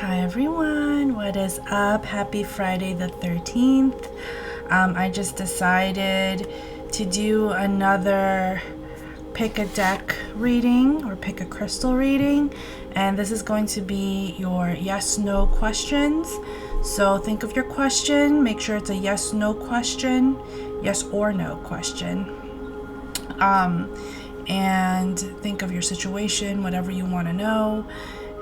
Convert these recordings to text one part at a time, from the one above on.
Hi everyone, what is up? Happy Friday the 13th. I just decided to do another pick a deck reading or pick a crystal reading, and this is going to be your yes/no questions. So think of your question, make sure it's a yes/no question, yes or no question. And think of your situation, whatever you want to know.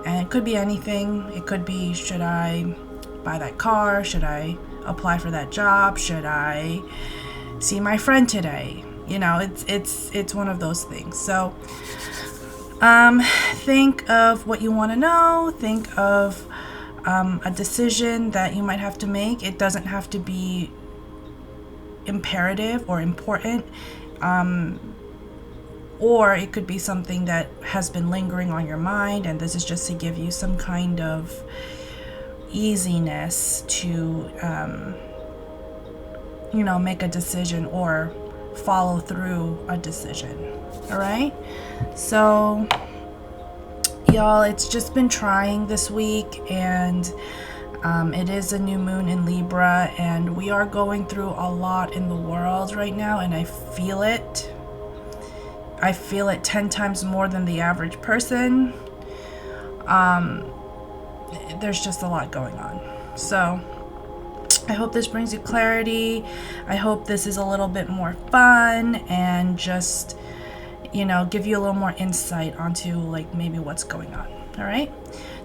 And it could be anything. It could be, should I buy that car? Should I apply for that job? Should I see my friend today? You know, it's one of those things. So think of what you want to know. Think of a decision that you might have to make. It doesn't have to be imperative or important. Or it could be something that has been lingering on your mind, and this is just to give you some kind of easiness to, make a decision or follow through a decision. All right? So, y'all, it's just been trying this week, and it is a new moon in Libra, and we are going through a lot in the world right now, and I feel it. I feel it 10 times more than the average person. There's just a lot going on. So I hope this brings you clarity. I hope this is a little bit more fun and just, give you a little more insight onto like maybe what's going on. All right.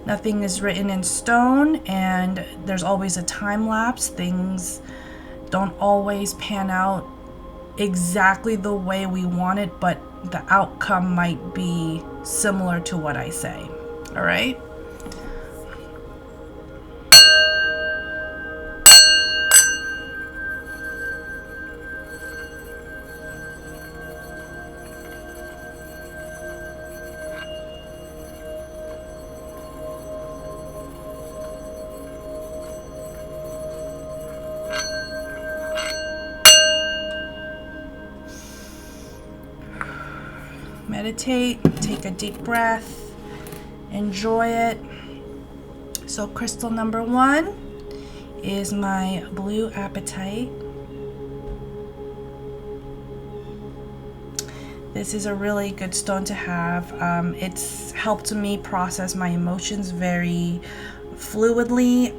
Nothing is written in stone, and there's always a time lapse. Things don't always pan out exactly the way we want it, but the outcome might be similar to what I say. All right? Meditate, take a deep breath, enjoy it. So crystal number 1 is my blue apatite. This is a really good stone to have. It's helped me process my emotions very fluidly.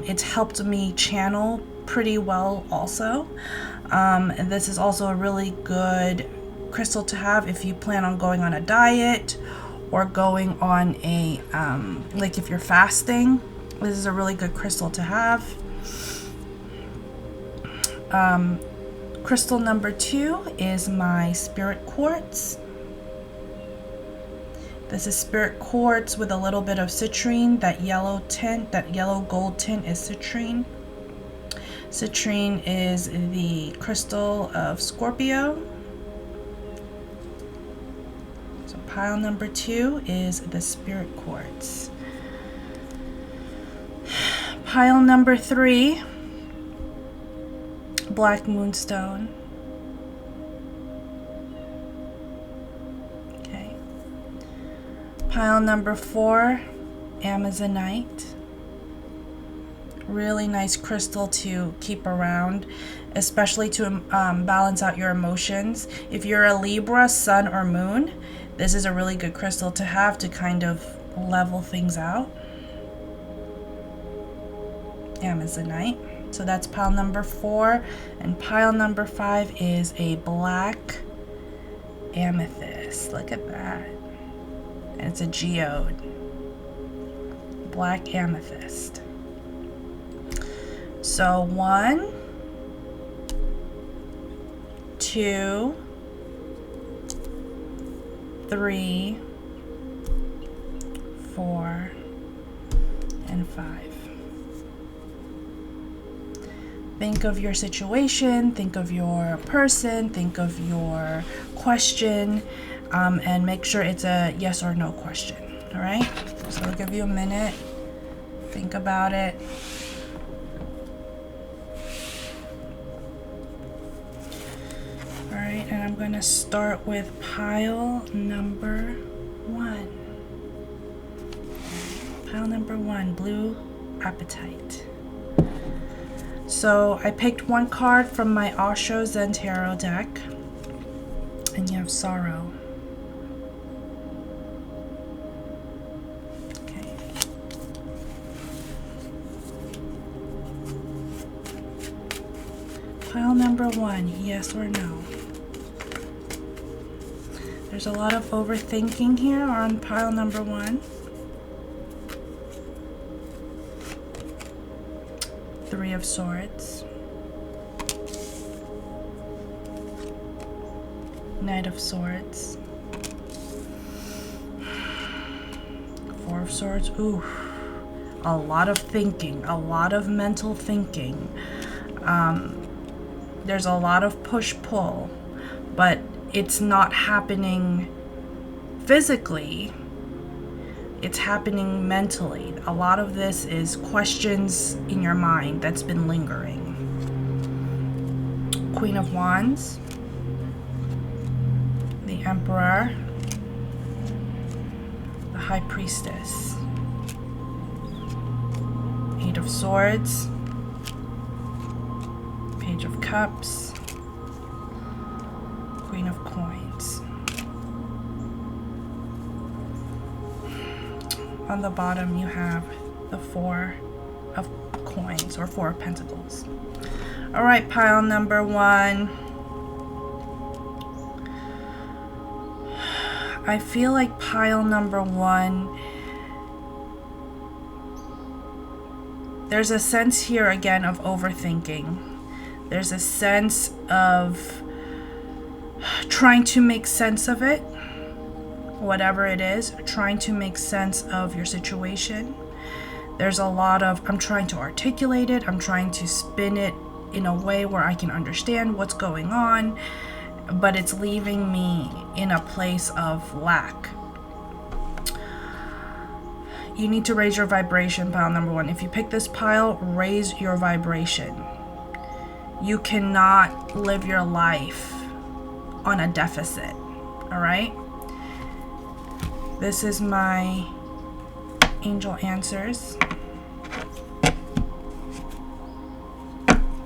It's helped me channel pretty well also. And this is also a really good crystal to have if you plan on going on a diet or going on a like if you're fasting. This is a really good crystal to have. Crystal number 2 is my spirit quartz. This is spirit quartz with a little bit of citrine. That yellow tint, that yellow gold tint is citrine. Citrine is the crystal of Scorpio. Pile number 2 is the spirit quartz. Pile number 3, black moonstone. Okay. Pile number 4, amazonite. Really nice crystal to keep around, especially to balance out your emotions. If you're a Libra, sun or moon, this is a really good crystal to have to kind of level things out. Amazonite. So that's pile number 4. And pile number 5 is a black amethyst. Look at that. And it's a geode. Black amethyst. So 1, 2, 3, 4, and 5. Think of your situation, think of your person, think of your question, and make sure it's a yes or no question. All right? So I'll give you a minute. Think about it. All right, and I'm going to start with pile number 1. Pile number 1, Blue Apatite. So I picked one card from my Osho Zen Tarot deck, and you have Sorrow. Okay. Pile number 1, yes or no? There's a lot of overthinking here on pile number 1. 3 of Swords. Knight of Swords. 4 of Swords. Ooh. A lot of thinking. A lot of mental thinking. There's a lot of push-pull. But it's not happening physically. It's happening mentally. A lot of this is questions in your mind that's been lingering. Queen of Wands, the Emperor, the High Priestess, 8 of Swords, Page of Cups, Queen of Coins. On the bottom, you have the 4 of Coins, or 4 of Pentacles. All right, pile number 1. I feel like pile number 1, there's a sense here again of overthinking. There's a sense of trying to make sense of it. Whatever it is, trying to make sense of your situation. There's a lot of, I'm trying to articulate it, I'm trying to spin it in a way where I can understand what's going on, but it's leaving me in a place of lack. You need to raise your vibration, pile number 1. If you pick this pile, raise your vibration. You cannot live your life on a deficit, all right? This is my angel answers.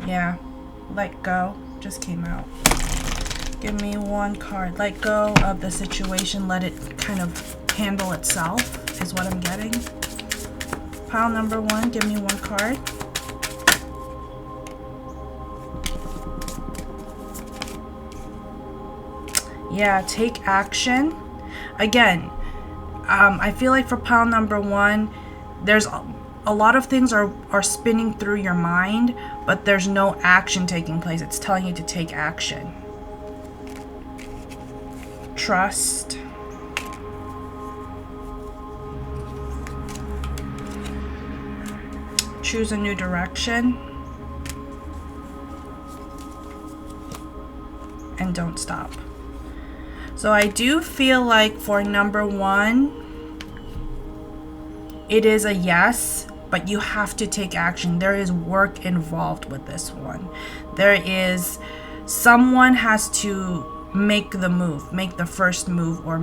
Yeah, let go just came out. Give me one card. Let go of the situation. Let it kind of handle itself is what I'm getting. Pile number 1, give me one card. Yeah, take action. Again, I feel like for pile number 1, there's a lot of things are spinning through your mind, but there's no action taking place. It's telling you to take action. Trust. Choose a new direction. And don't stop. So I do feel like for number 1, it is a yes, but you have to take action. There is work involved with this one. There is, someone has to make the move, make the first move, or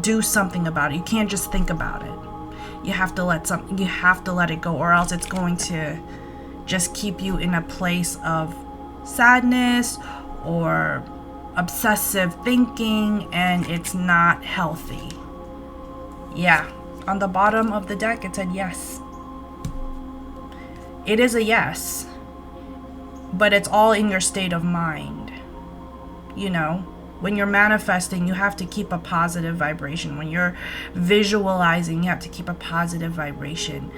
do something about it. You can't just think about it. You have to let it go, or else it's going to just keep you in a place of sadness or obsessive thinking, and it's not healthy. Yeah, on the bottom of the deck it said yes. It is a yes, but it's all in your state of mind. You know, when you're manifesting, you have to keep a positive vibration. When you're visualizing, you have to keep a positive vibration.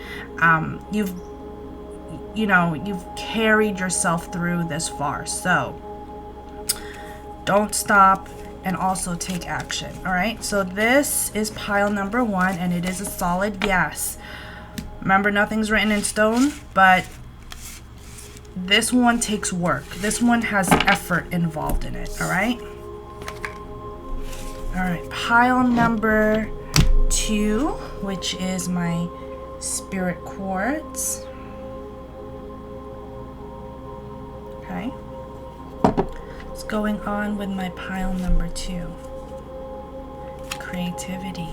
You've carried yourself through this far, so don't stop, and also take action. All right, so this is pile number 1, and it is a solid yes. Remember, nothing's written in stone, but this one takes work. This one has effort involved in it. All right. All right, pile number 2, which is my spirit quartz. Okay. What's going on with my pile number 2? Creativity.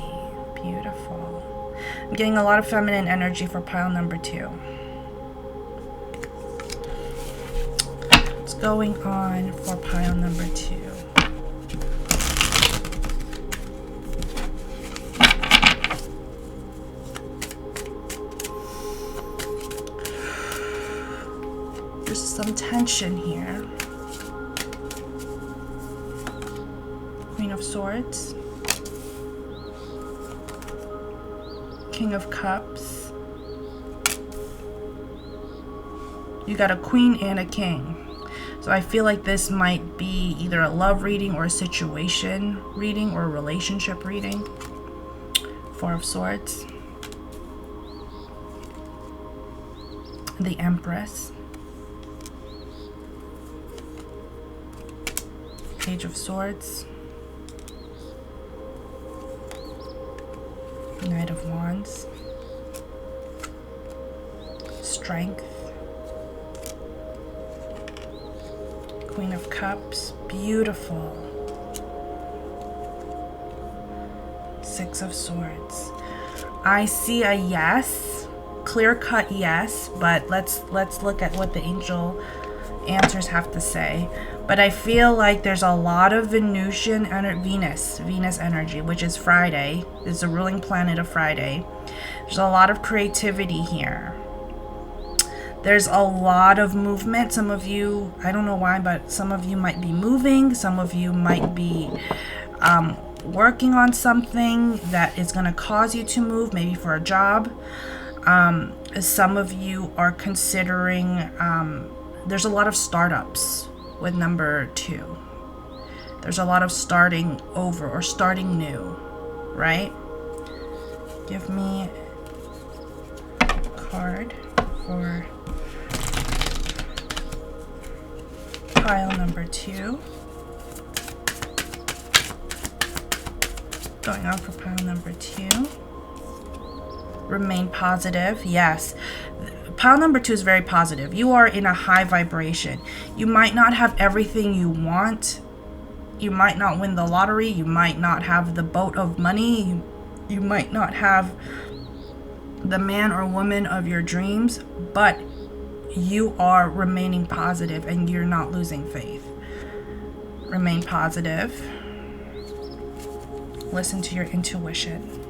Beautiful. I'm getting a lot of feminine energy for pile number 2. What's going on for pile number 2? There's some tension here. Queen of Swords. King of Cups. You got a queen and a king. So I feel like this might be either a love reading or a situation reading or a relationship reading. Four of Swords. The Empress. Page of Swords. Knight of Wands. Strength. Queen of Cups. Beautiful. Six of Swords. I see a yes, clear-cut yes, but let's look at what the angel answers have to say. But I feel like there's a lot of Venusian and Venus energy, which is Friday. It's the ruling planet of Friday. There's a lot of creativity here. There's a lot of movement. Some of you, I don't know why, but some of you might be moving. Some of you might be working on something that is going to cause you to move, maybe for a job. Some of you are considering, there's a lot of startups with number 2. There's a lot of starting over or starting new, right? Give me a card for pile number 2. Going on for pile number 2. Remain positive. Yes. Pile number 2 is very positive. You are in a high vibration. You might not have everything you want. You might not win the lottery. You might not have the boat of money. You might not have the man or woman of your dreams, but you are remaining positive and you're not losing faith. Remain positive. Listen to your intuition.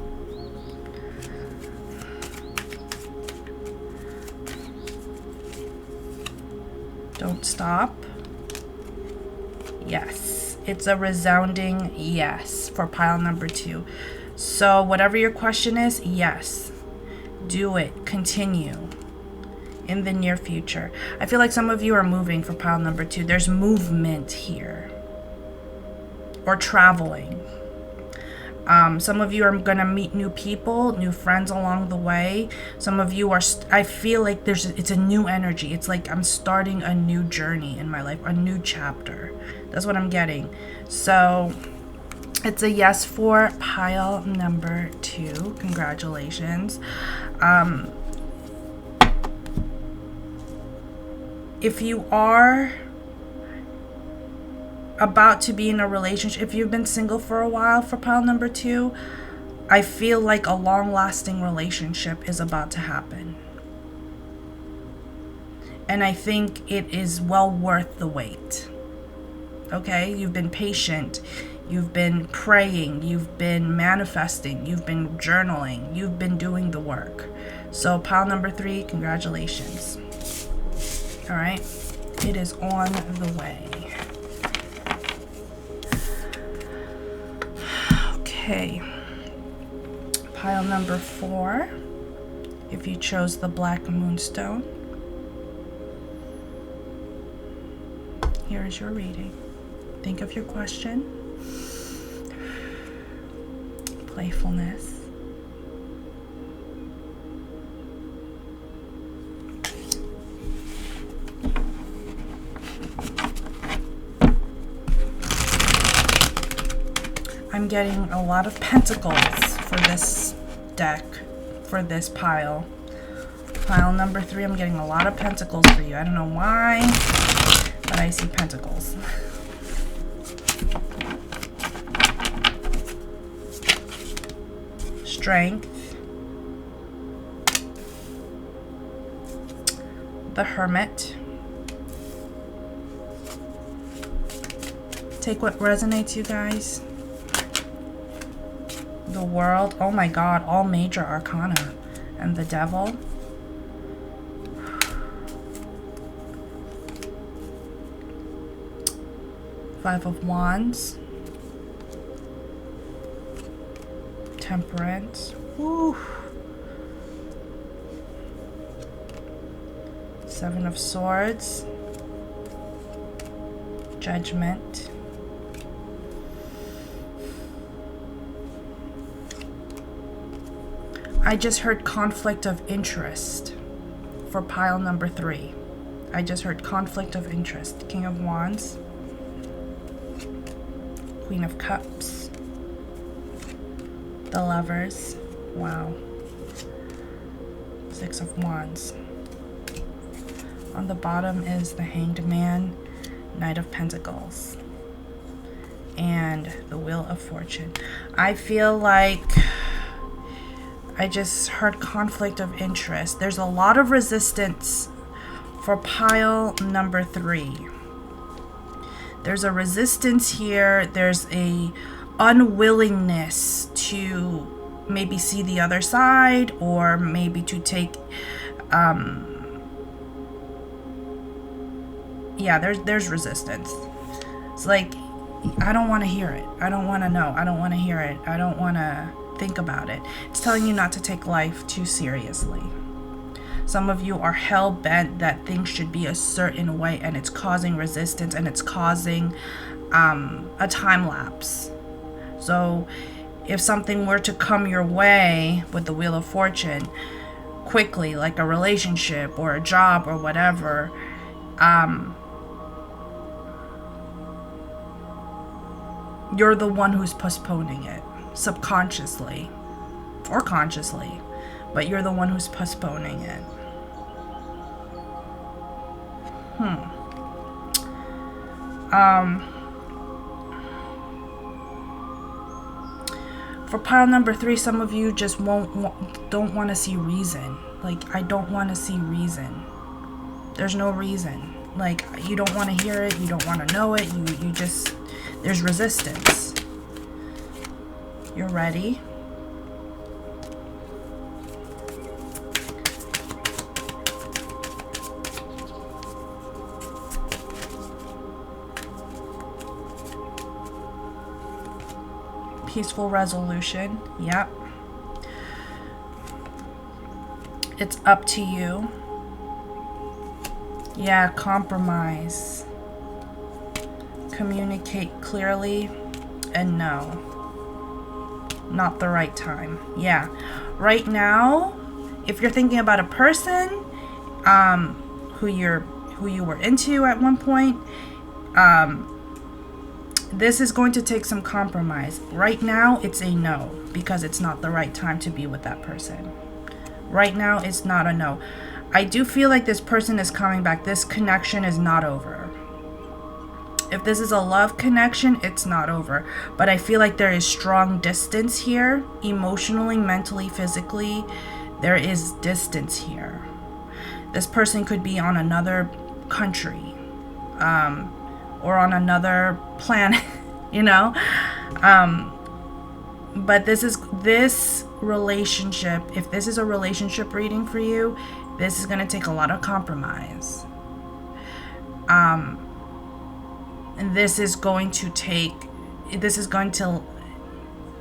Don't stop. Yes. It's a resounding yes for pile number 2. So whatever your question is, yes. Do it. Continue in the near future. I feel like some of you are moving for pile number 2. There's movement here. Or traveling. Some of you are going to meet new people, new friends along the way. Some of you are, I feel like it's a new energy. It's like I'm starting a new journey in my life, a new chapter. That's what I'm getting. So it's a yes for pile number 2. Congratulations. If you are about to be in a relationship, if you've been single for a while for pile number 2, I feel like a long-lasting relationship is about to happen. And I think it is well worth the wait. Okay? You've been patient. You've been praying. You've been manifesting. You've been journaling. You've been doing the work. So pile number 3, congratulations. All right? It is on the way. Okay, pile number 4, if you chose the Black Moonstone, here is your reading. Think of your question. Playfulness. I'm getting a lot of pentacles for this deck, for this pile. Pile number 3, I'm getting a lot of pentacles for you. I don't know why, but I see pentacles. Strength, the Hermit. Take what resonates, you guys. The World. Oh my God, all major arcana. And the Devil. Five of Wands. Temperance. Woo. Seven of Swords. Judgment. I just heard conflict of interest for pile number 3. I just heard conflict of interest. King of Wands. Queen of Cups. The Lovers. Wow. Six of Wands. On the bottom is the Hanged Man, Knight of Pentacles, and the Wheel of Fortune. I feel like I just heard conflict of interest. There's a lot of resistance for pile number 3. There's a resistance here. There's a unwillingness to maybe see the other side, or maybe to take yeah, there's resistance. It's like, I don't want to hear it. I don't want to know. I don't want to hear it. I don't want to think about it. It's telling you not to take life too seriously. Some of you are hell-bent that things should be a certain way, and it's causing resistance, and it's causing a time lapse. So if something were to come your way with the Wheel of Fortune quickly, like a relationship or a job or whatever, you're the one who's postponing it, subconsciously or consciously, but you're the one who's postponing it. For pile number 3, some of you just don't want to see reason. Like, I don't want to see reason. There's no reason. Like, you don't want to hear it. You don't want to know it. You just, there's resistance. You're ready. Peaceful resolution. Yep. It's up to you. Yeah, compromise. Communicate clearly, and no. Not the right time. Yeah. Right now, if you're thinking about a person who you were into at one point, this is going to take some compromise. Right now, it's a no, because it's not the right time to be with that person. Right now, it's not a no. I do feel like this person is coming back. This connection is not over. If this is a love connection, it's not over. But I feel like there is strong distance here. Emotionally, mentally, physically, there is distance here. This person could be on another country. Or on another planet, you know? But this relationship, if this is a relationship reading for you, this is going to take a lot of compromise. And this is going to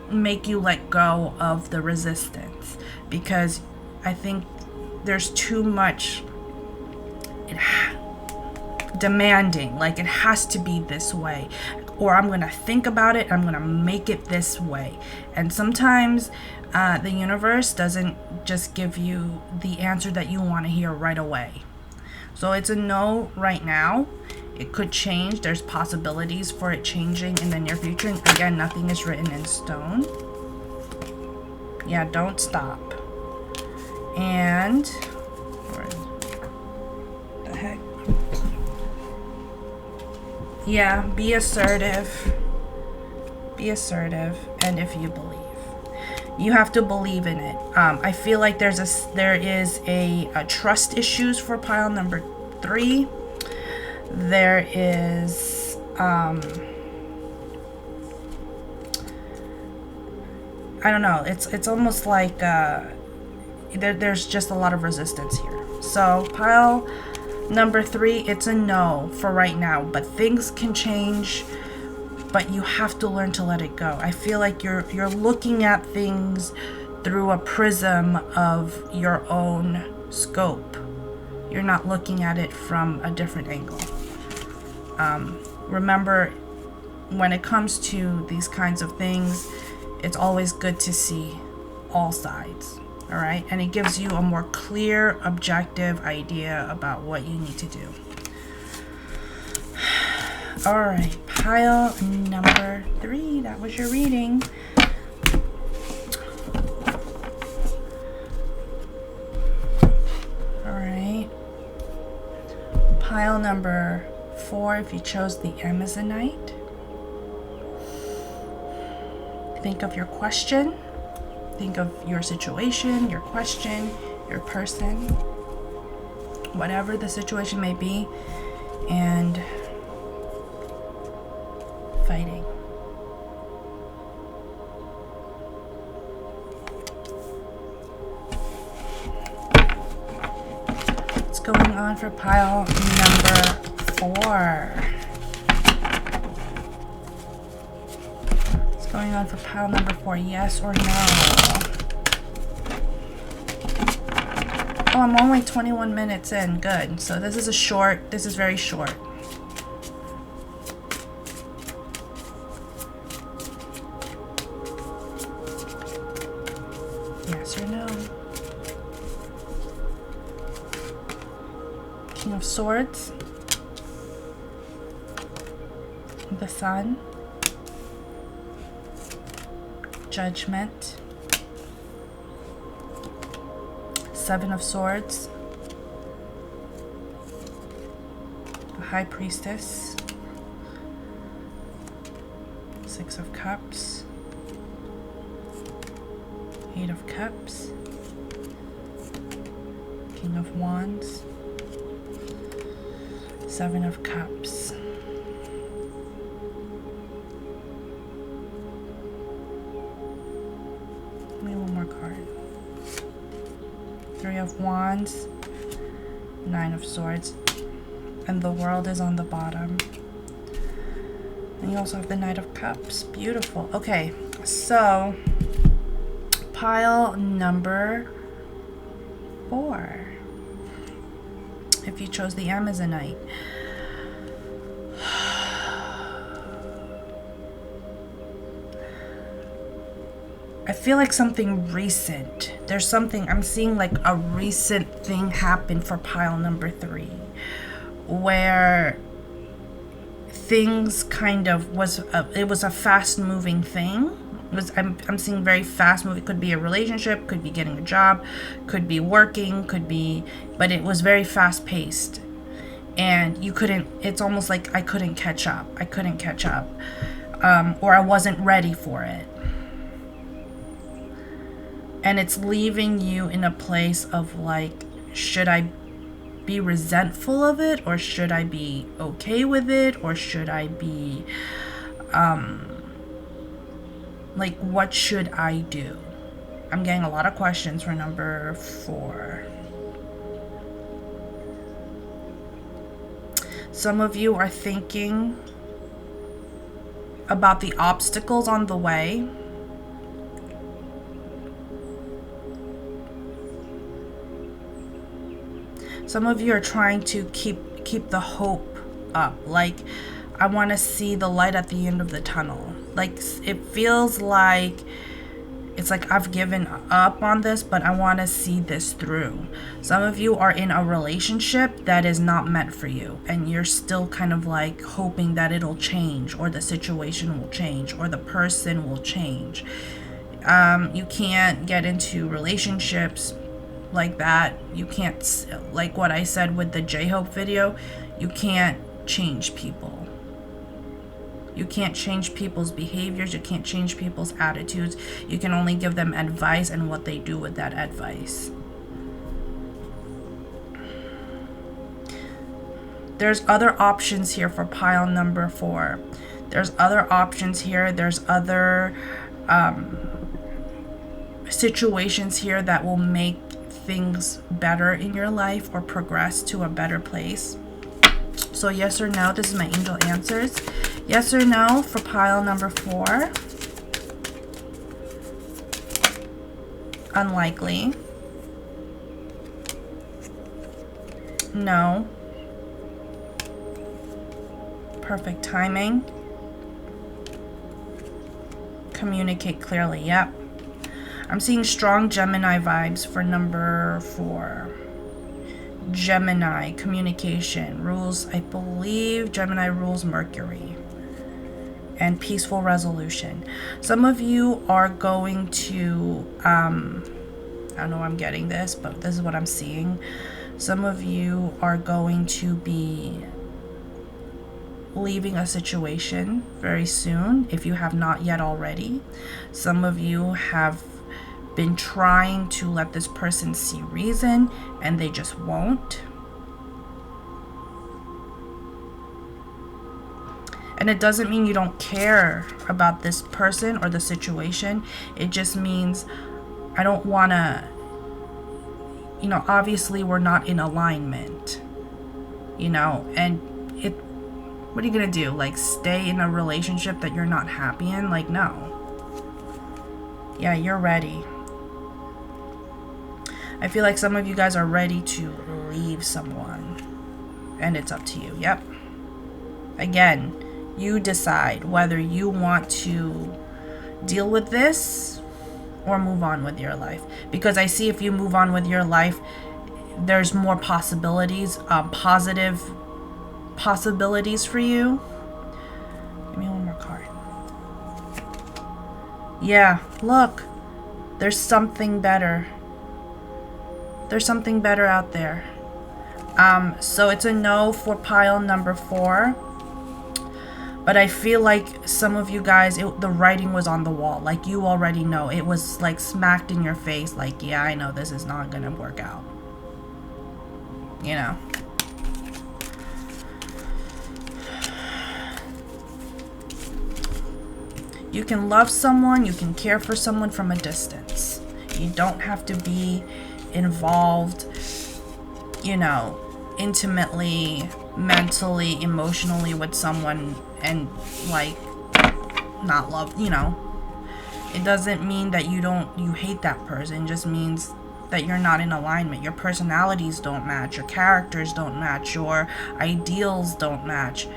make you let go of the resistance, because I think there's too much demanding, like it has to be this way, or I'm gonna think about it, I'm gonna make it this way. And sometimes the universe doesn't just give you the answer that you want to hear right away. So it's a no right now. It could change. There's possibilities for it changing in the near future. And again, nothing is written in stone. Yeah, don't stop. And where the heck? Yeah, be assertive. Be assertive, and if you believe. You have to believe in it. I feel like there is a trust issues for pile number 3. There is I don't know. It's almost like there's just a lot of resistance here. So pile number 3, it's a no for right now, but things can change. But you have to learn to let it go. I feel like you're looking at things through a prism of your own scope. You're not looking at it from a different angle. Remember, when it comes to these kinds of things, it's always good to see all sides, all right? And it gives you a more clear, objective idea about what you need to do. All right, pile number 3, that was your reading. All right, pile number 4, if you chose the Amazonite. Think of your question, think of your situation, your question, your person, whatever the situation may be, and fighting. What's going on for pile number 4? What's going on for pile number 4? Yes or no? Oh, I'm only 21 minutes in. Good. So this is very short. Yes or no? King of Swords. The Sun. Judgment. 7 of Swords. The High Priestess. 6 of Cups. 8 of Cups. King of Wands. 7 of Cups. Give me one more card. 3 of Wands. 9 of Swords. And the World is on the bottom. And you also have the Knight of Cups. Beautiful. Okay, so pile number 4, if you chose the Amazonite. I feel like something recent. There's something, I'm seeing like a recent thing happen for pile number 3, where things kind of it was a fast moving thing. I'm seeing very fast moving. Could be a relationship, could be getting a job, could be working, but it was very fast paced, and it's almost like I couldn't catch up, or I wasn't ready for it, and it's leaving you in a place of like, should I be resentful of it, or should I be okay with it, or should I be like, what should I do? I'm getting a lot of questions for number 4. Some of you are thinking about the obstacles on the way. Some of you are trying to keep the hope up. Like, I want to see the light at the end of the tunnel. Like, it feels like it's like I've given up on this, but I want to see this through. Some of you are in a relationship that is not meant for you, and you're still kind of like hoping that it'll change, or the situation will change, or the person will change. You can't get into relationships like that. You can't, like what I said with the J-Hope video, you can't change people. You can't change people's behaviors. You can't change people's attitudes. You can only give them advice and what they do with that advice. There's other options here for pile number 4. There's other options here. There's other situations here that will make things better in your life or progress to a better place. So yes or no, this is my angel answers. Yes or no for pile number 4. Unlikely. No. Perfect timing. Communicate clearly. Yep. I'm seeing strong Gemini vibes for number 4. Gemini, communication, rules, I believe Gemini rules Mercury. And peaceful resolution. Some of you are going to, I don't know where I'm getting this, but this is what I'm seeing. Some of you are going to be leaving a situation very soon, if you have not yet already. Some of you have been trying to let this person see reason and they just won't. And it doesn't mean you don't care about this person or the situation. It just means I don't want to, you know, obviously we're not in alignment, you know, and what are you gonna do? Like, stay in a relationship that you're not happy in? Like, no. Yeah, you're ready. I feel like some of you guys are ready to leave someone. And it's up to you. Yep. Again, you decide whether you want to deal with this or move on with your life. Because I see if you move on with your life, there's more possibilities, positive possibilities for you. Give me one more card. Yeah, look, there's something better. There's something better out there. So it's a no for pile number 4. But I feel like some of you guys, the writing was on the wall. Like, you already know. It was like smacked in your face. Like, yeah, I know this is not gonna work out. You know. You can love someone, you can care for someone from a distance. You don't have to be involved, you know, intimately, mentally, emotionally with someone and, like, not love, you know. It doesn't mean that you hate that person. It just means that you're not in alignment. Your personalities don't match, your characters don't match, your ideals don't match.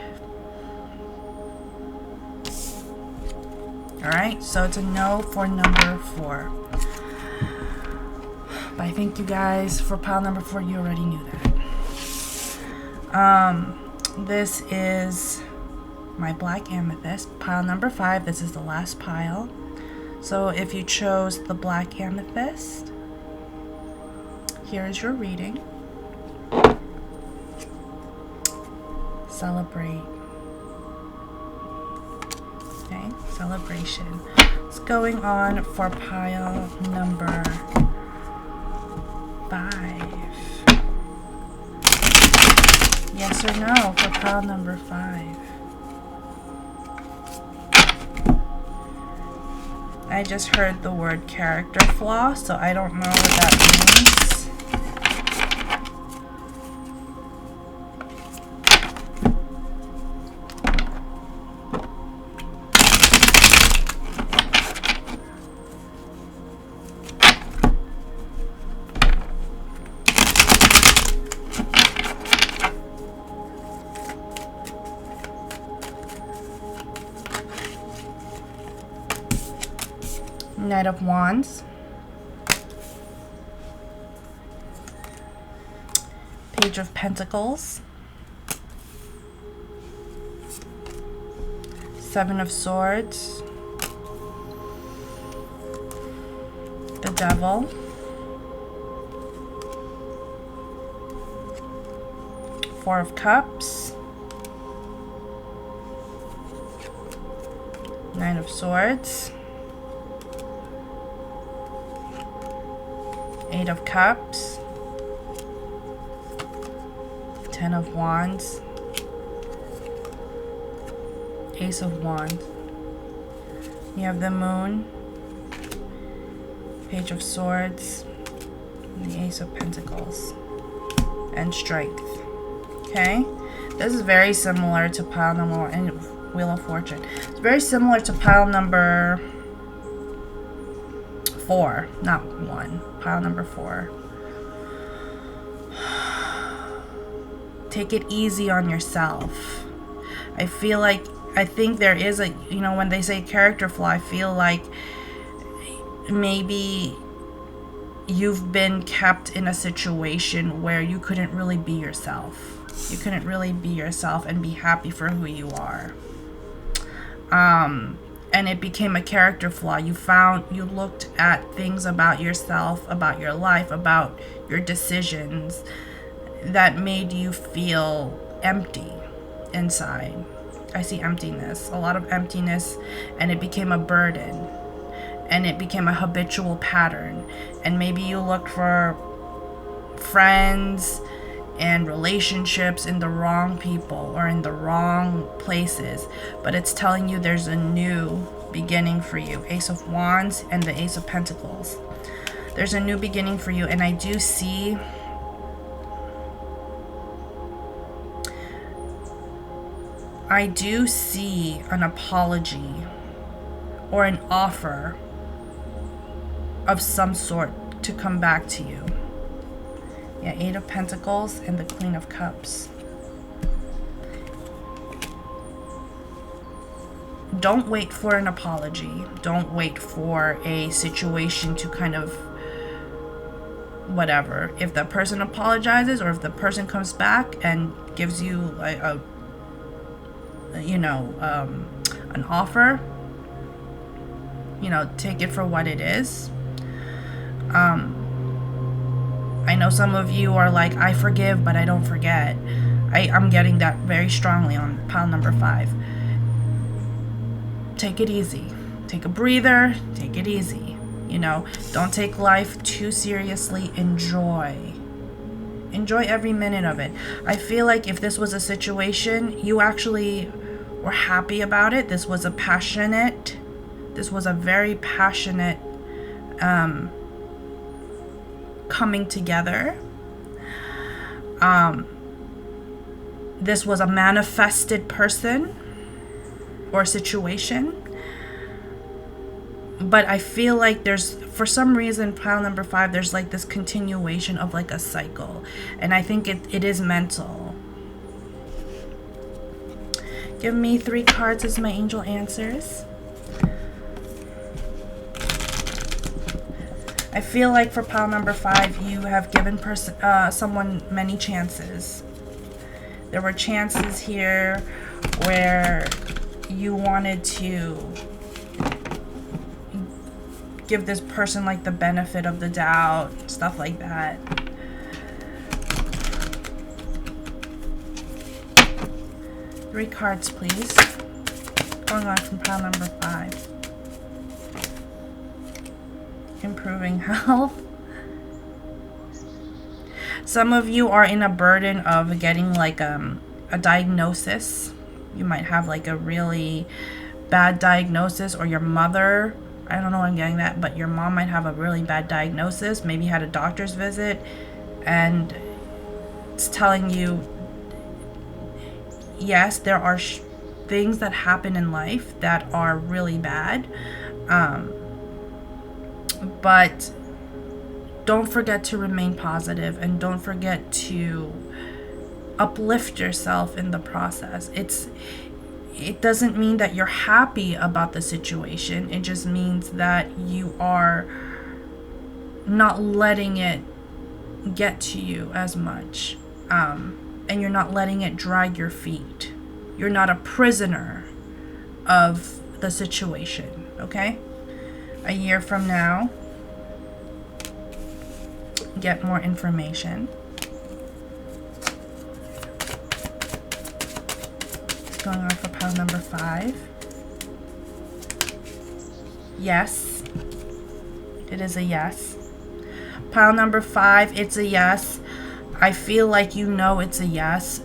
Alright, so it's a no for number 4. But I think you guys, for pile number 4, you already knew that. This is my black amethyst. Pile number 5, this is the last pile. So if you chose the black amethyst, here is your reading. Celebrate. Okay, celebration. What's going on for pile number 5? Yes or no for pile number 5? I just heard the word character flaw, so I don't know what that means. Knight of Wands, Page of Pentacles, Seven of Swords, the Devil, Four of Cups, Nine of Swords. Eight of Cups. Ten of Wands. Ace of Wands. You have the Moon. Page of Swords. And the Ace of Pentacles. And Strength. Okay? This is very similar to pile number 1 and Wheel of Fortune. It's very similar to pile number 4, not 1. Pile number 4. Take it easy on yourself. I think there is a, you know, when they say character flaw, I feel like maybe you've been kept in a situation where you couldn't really be yourself. You couldn't really be yourself and be happy for who you are. And it became a character flaw. You looked at things about yourself, about your life, about your decisions that made you feel empty inside. I see emptiness, a lot of emptiness, and it became a burden, and it became a habitual pattern. And maybe you looked for friends and relationships in the wrong people or in the wrong places, but it's telling you there's a new beginning for you. Ace of Wands and the Ace of Pentacles. There's a new beginning for you, and I do see an apology or an offer of some sort to come back to you. Yeah, Eight of Pentacles and the Queen of Cups. Don't wait for an apology. Don't wait for a situation to kind of whatever. If the person apologizes or if the person comes back and gives you like an offer, you know, take it for what it is. I know some of you are like, I forgive, but I don't forget. I'm getting that very strongly on pile number 5. Take it easy. Take a breather. Take it easy. You know, don't take life too seriously. Enjoy every minute of it. I feel like if this was a situation, you actually were happy about it. This was a very passionate coming together. This was a manifested person or situation. But I feel like there's, for some reason, pile number 5, there's like this continuation of like a cycle. And I think it is mental. Give me 3 cards as my angel answers. I feel like for pile number 5, you have given someone many chances. There were chances here where you wanted to give this person like the benefit of the doubt, stuff like that. Three cards, please. Going on from pile number 5. Improving health. Some of you are in a burden of getting like a diagnosis. You might have like a really bad diagnosis, or your mother, I don't know why I'm getting that, but your mom might have a really bad diagnosis, maybe had a doctor's visit, and it's telling you, yes, there are things that happen in life that are really bad, but don't forget to remain positive, and don't forget to uplift yourself in the process. It doesn't mean that you're happy about the situation. It just means that you are not letting it get to you as much, and you're not letting it drag your feet. You're not a prisoner of the situation, okay? A year from now, get more information. Going on for pile number 5. Yes. It is a yes. Pile number 5, it's a yes. I feel like you know it's a yes.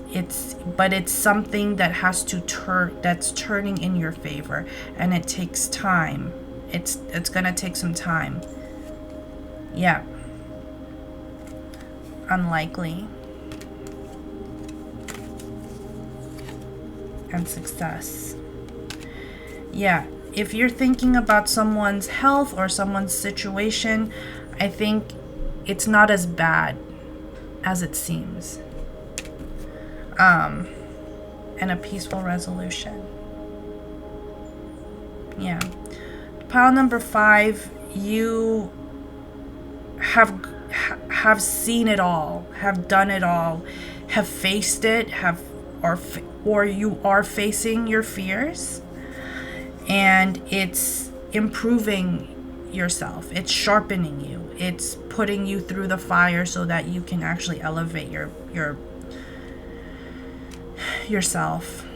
But it's something that has to that's turning in your favor, and it takes time. It's gonna take some time. Yeah. Unlikely. And success. Yeah. If you're thinking about someone's health or someone's situation, I think it's not as bad as it seems. And a peaceful resolution. Yeah. Pile number 5, you have seen it all, have done it all, have faced it, or you are facing your fears, and it's improving yourself. It's sharpening you. It's putting you through the fire so that you can actually elevate yourself.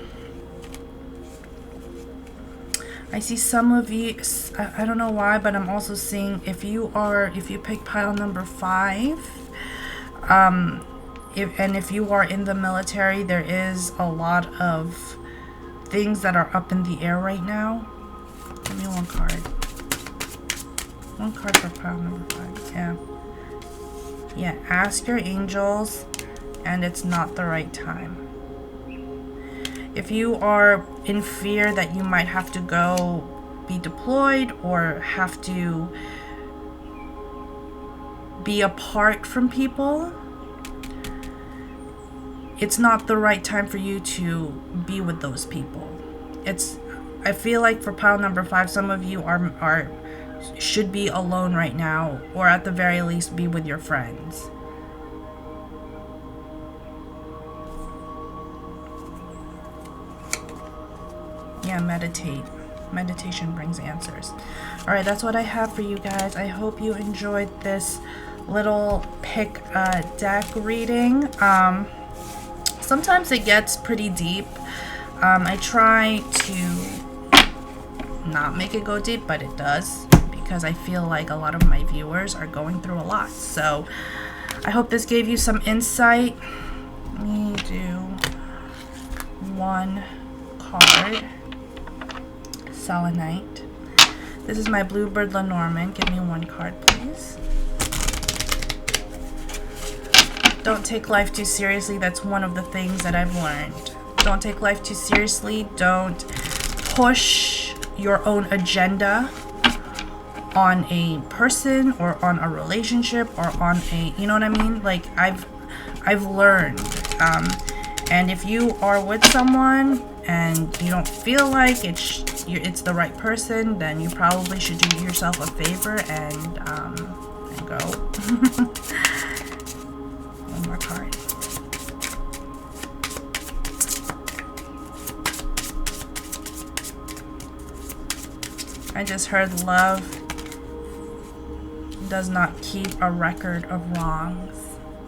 I see some of you, I don't know why, but I'm also seeing if you pick pile number 5, if you are in the military, there is a lot of things that are up in the air right now. Give me one card. One card for pile number 5. Yeah. Yeah, ask your angels, and it's not the right time. If you are in fear that you might have to go be deployed or have to be apart from people, it's not the right time for you to be with those people. I feel like for pile number 5, some of you should be alone right now, or at the very least be with your friends. Yeah, meditate. Meditation brings answers. All right, that's what I have for you guys. I hope you enjoyed this little pick deck reading. Sometimes it gets pretty deep. I try to not make it go deep, but it does, because I feel like a lot of my viewers are going through a lot. So I hope this gave you some insight. Let me do one card. Selenite. This is my Bluebird Lenormand. Give me one card, please. Don't take life too seriously. That's one of the things that I've learned. Don't take life too seriously. Don't push your own agenda on a person or on a relationship or on a, you know what I mean? Like I've learned. And if you are with someone and you don't feel like it's the right person, then you probably should do yourself a favor and go. One more card. I just heard love does not keep a record of wrongs.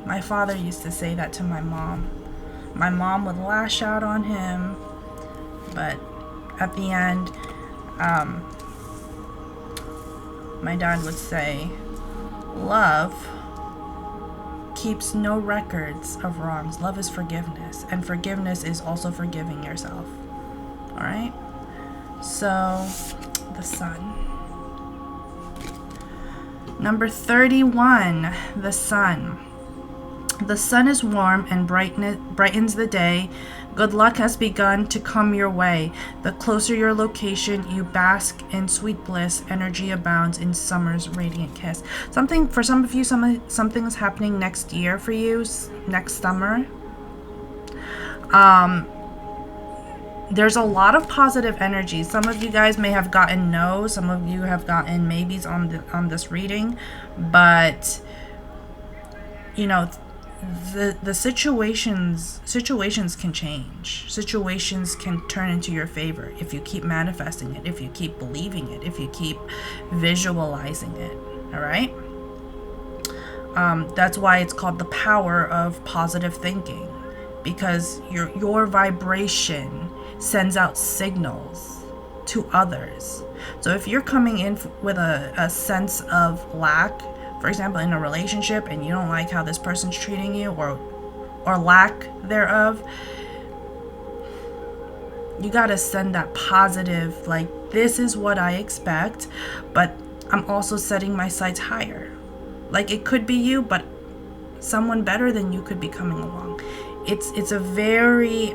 My father used to say that to my mom. My mom would lash out on him, but at the end, my dad would say, love keeps no records of wrongs. Love is forgiveness, and forgiveness is also forgiving yourself. All right? So, the sun. Number 31, the sun. The sun is warm and brightens the day. Good luck has begun to come your way. The closer your location, you bask in sweet bliss. Energy abounds in summer's radiant kiss. For some of you, something is happening next year for you, next summer. There's a lot of positive energy. Some of you guys may have gotten no's. Some of you have gotten maybes on this reading, but you know, the situations can change. Situations can turn into your favor if you keep manifesting it, if you keep believing it, if you keep visualizing it. All right. That's why it's called the power of positive thinking, because your vibration sends out signals to others. So if you're coming in with a sense of lack, for example, in a relationship, and you don't like how this person's treating you, or lack thereof, you gotta send that positive, like, this is what I expect, but I'm also setting my sights higher. Like, it could be you, but someone better than you could be coming along. It's a very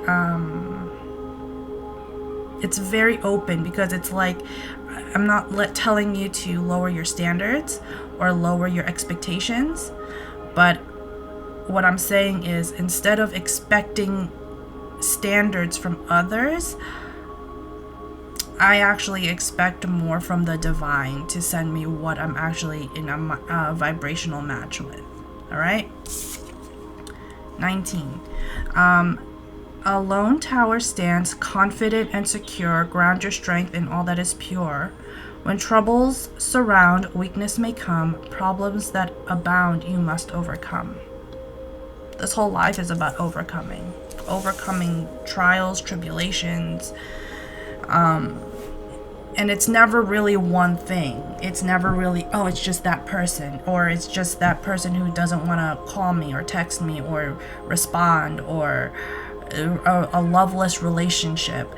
it's very open, because it's like, I'm not telling you to lower your standards or lower your expectations, but what I'm saying is, instead of expecting standards from others, I actually expect more from the divine to send me what I'm actually in a vibrational match with. All right. 19. A lone tower stands confident and secure. Ground your strength in all that is pure. When troubles surround, weakness may come. Problems that abound you must overcome. This whole life is about overcoming trials, tribulations, and it's never really one thing. It's never really, oh, it's just that person, or it's just that person who doesn't want to call me or text me or respond, or a loveless relationship.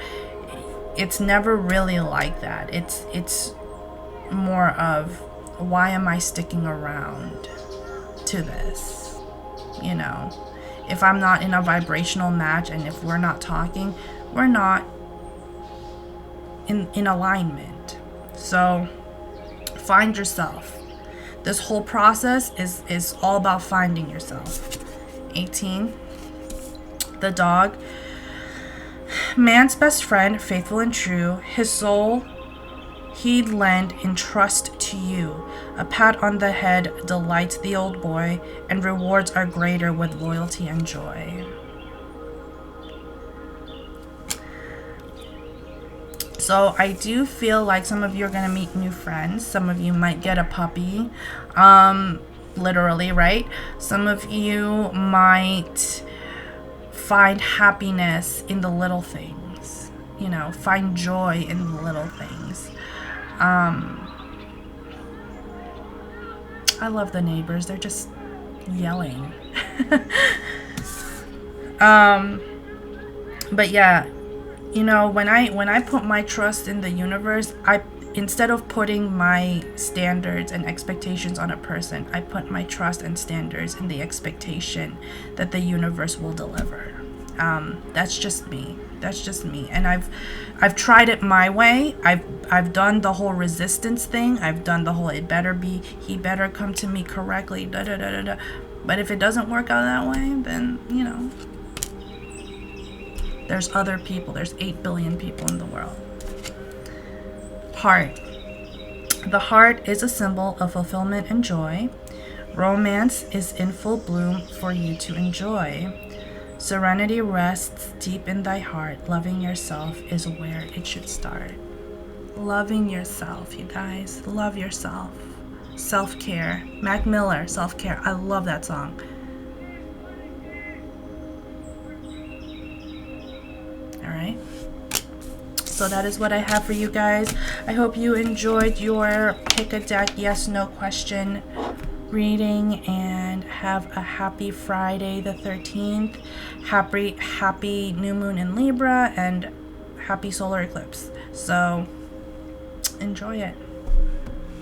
It's never really like that. It's more of, why am I sticking around to this? You know, if I'm not in a vibrational match, and if we're not talking, we're not in alignment. So find yourself. This whole process is all about finding yourself. 18. The dog. Man's best friend, faithful and true, his soul he'd lend in trust to you. A pat on the head delights the old boy, and rewards are greater with loyalty and joy. So I do feel like some of you are going to meet new friends. Some of you might get a puppy, literally, right? Some of you might find happiness in the little things, you know, find joy in the little things. I love the neighbors. They're just yelling. But yeah, you know, when I put my trust in the universe, instead of putting my standards and expectations on a person, I put my trust and standards in the expectation that the universe will deliver. That's just me. And I've tried it my way. I've done the whole resistance thing. I've done the whole, he better come to me correctly, da da da da da. But if it doesn't work out that way, then, you know, there's other people. There's 8 billion people in the world. Heart. The heart is a symbol of fulfillment and joy. Romance is in full bloom for you to enjoy. Serenity rests deep in thy heart. Loving yourself is where it should start. Loving yourself, you guys. Love yourself. Self-care. Mac Miller, Self-Care. I love that song. Alright. So that is what I have for you guys. I hope you enjoyed your pick a deck yes no question reading, and have a happy Friday the 13th. Happy new moon in Libra, and happy solar eclipse. So enjoy it.